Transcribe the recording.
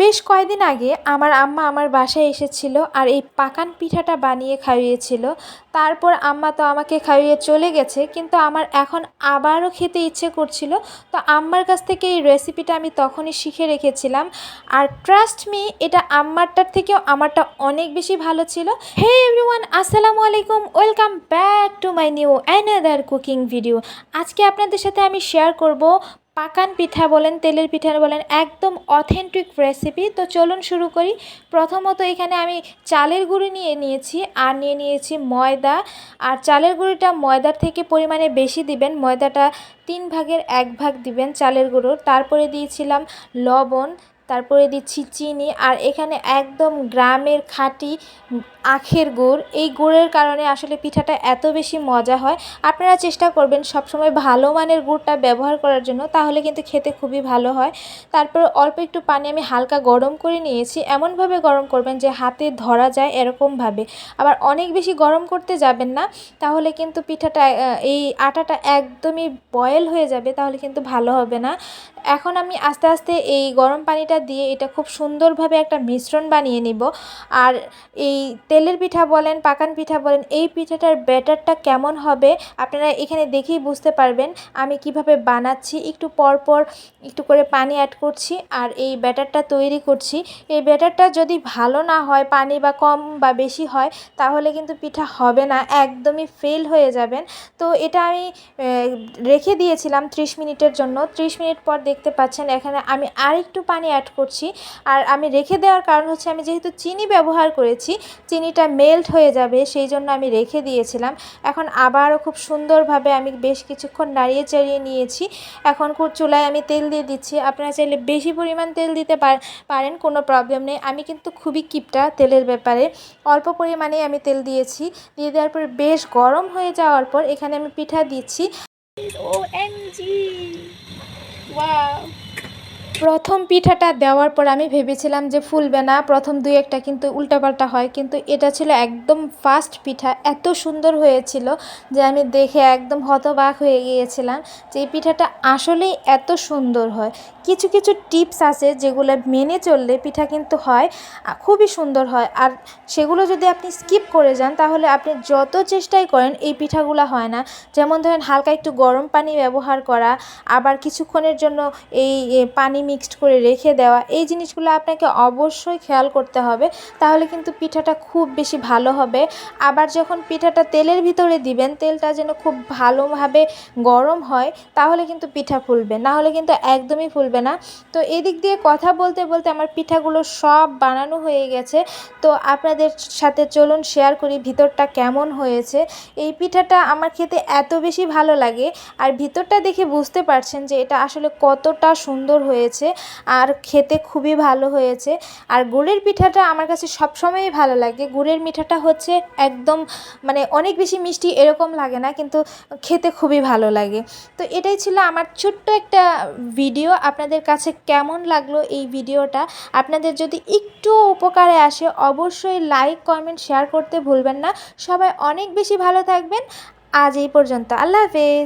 বেশ কয়েকদিন আগে আমার আম্মা আমার বাসায় এসেছিল আর এই পাকান পিঠাটা বানিয়ে খাইয়েছিল। তারপর আম্মা তো আমাকে খাইয়ে চলে গেছে, কিন্তু আমার এখন আবারও খেতে ইচ্ছে করছিল। তো আম্মার কাছ থেকে এই রেসিপিটা আমি তখনই শিখে রেখেছিলাম। আর ট্রাস্ট মি, এটা আম্মারটার থেকেও আমারটা অনেক বেশি ভালো ছিল। হে এভরিওয়ান, আসসালামু আলাইকুম, welcome back to my new another cooking video. আজকে আপনাদের সাথে আমি শেয়ার করব পাকান পিঠা বলেন, তেলের পিঠা বলেন, একদম অথেন্টিক রেসিপি। তো চলুন শুরু করি। প্রথমত এখানে আমি চালের গুঁড়ি নিয়ে নিয়েছি আর নিয়ে নিয়েছি ময়দা। আর চালের গুঁড়িটা ময়দার থেকে পরিমাণে বেশি দিবেন, ময়দাটা 3/1 দিবেন চালের গুঁড়োর। তারপরে দিয়েছিলাম লবণ, তারপরে দিচ্ছি চিনি। আর এখানে একদম গ্রামের খাঁটি আখের গুড়, এই গুড়ের কারণে আসলে পিঠাটা এত বেশি মজা হয়। আপনারা চেষ্টা করবেন সবসময় ভালো মানের গুড়টা ব্যবহার করার জন্য, তাহলে কিন্তু খেতে খুবই ভালো হয়। তারপর অল্প একটু পানি আমি হালকা গরম করে নিয়েছি, এমনভাবে গরম করবেন যে হাতে ধরা যায় এরকমভাবে। আবার অনেক বেশি গরম করতে যাবেন না, তাহলে কিন্তু পিঠাটা এই আটাটা একদমই বয়েল হয়ে যাবে, তাহলে কিন্তু ভালো হবে না। এখন আমি আস্তে আস্তে এই গরম পানিটা দিয়ে এটা খুব সুন্দরভাবে একটা মিশ্রণ বানিয়ে নিব। আর এই তেলের পিঠা বলেন, পাকান পিঠা বলেন, এই পিঠাটার ব্যাটারটা কেমন হবে আপনারা এখানে দেখেই বুঝতে পারবেন আমি কিভাবে বানাচ্ছি। একটু পর পর একটু করে পানি অ্যাড করছি আর এই ব্যাটারটা তৈরি করছি। এই ব্যাটারটা যদি ভালো না হয়, পানি বা কম বা বেশি হয়, তাহলে কিন্তু পিঠা হবে না, একদমই ফেল হয়ে যাবেন। তো এটা আমি রেখে দিয়েছিলাম 30 মিনিটের জন্য। 30 মিনিট পর দেখতে পাচ্ছেন এখানে আমি আরেকটু পানি অ্যাড করছি। আর আমি রেখে দেওয়ার কারণ হচ্ছে আমি যেহেতু চিনি ব্যবহার করেছি, চিনিটা মেল্ট হয়ে যাবে, সেই জন্য আমি রেখে দিয়েছিলাম। এখন আবারও খুব সুন্দরভাবে আমি বেশ কিছুক্ষণ নাড়িয়ে চাড়িয়ে নিয়েছি। এখন চুলায় আমি তেল দিয়ে দিচ্ছি। আপনারা চাইলে বেশি পরিমাণ তেল দিতে পারেন, কোনো প্রবলেম নেই। আমি কিন্তু খুবই কিপটা তেলের ব্যাপারে, অল্প পরিমাণেই আমি তেল দিয়েছি। দিয়ে দেওয়ার পর বেশ গরম হয়ে যাওয়ার পর এখানে আমি পিঠা দিচ্ছি। OMG! ওয়াও! প্রথম পিঠাটা দেওয়ার পর আমি ভেবেছিলাম যে ফুলবে না, প্রথম 2-1টা কিন্তু উল্টাপাল্টা হয়, কিন্তু এটা ছিল একদম ফার্স্ট পিঠা, এত সুন্দর হয়েছিল যে আমি দেখে একদম হতবাক হয়ে গিয়েছিলাম যে এই পিঠাটা আসলেই এত সুন্দর হয়। কিছু কিছু টিপস আছে যেগুলো মেনে চললে পিঠা কিন্তু হয়, খুবই সুন্দর হয়। আর সেগুলো যদি আপনি স্কিপ করে যান, তাহলে আপনি যত চেষ্টাই করেন এই পিঠাগুলো হয় না। যেমন ধরেন হালকা একটু গরম পানি ব্যবহার করা, আবার কিছুক্ষণের জন্য এই পানি মিক্সড করে রেখে দেওয়া, এই জিনিসগুলো আপনাকে অবশ্যই খেয়াল করতে হবে, তাহলে কিন্তু পিঠাটা খুব বেশি ভালো হবে। আবার যখন পিঠাটা তেলের ভিতরে দিবেন, তেলটা যেন খুব ভালোভাবে গরম হয়, তাহলে কিন্তু পিঠা ফুলবে, না হলে কিন্তু একদমই ফুলবে না। তো এদিক দিয়ে কথা বলতে বলতে আমার পিঠাগুলো সব বানানো হয়ে গেছে। তো আপনাদের সাথে চলুন শেয়ার করি ভিতরটা কেমন হয়েছে। এই পিঠাটা আমার খেতে এত বেশি ভালো লাগে, আর ভিতরটা দেখে বুঝতে পারছেন যে এটা আসলে কতটা সুন্দর হয়েছে আর খেতে খুবই ভালো হয়েছে। আর গুড়ের পিঠাটা আমার কাছে সবসময়ই ভালো লাগে। গুড়ের মিঠাটা হচ্ছে একদম মানে অনেক বেশি মিষ্টি এরকম লাগে না, কিন্তু খেতে খুবই ভালো লাগে। তো এটাই ছিল আমার ছোট্ট একটা ভিডিও। আপনাদের কাছে কেমন লাগলো এই ভিডিওটা? আপনাদের যদি একটু উপকারে আসে, অবশ্যই লাইক, কমেন্ট, শেয়ার করতে ভুলবেন না। সবাই অনেক বেশি ভালো থাকবেন। আজ এই পর্যন্ত, আল্লাহ হাফেজ।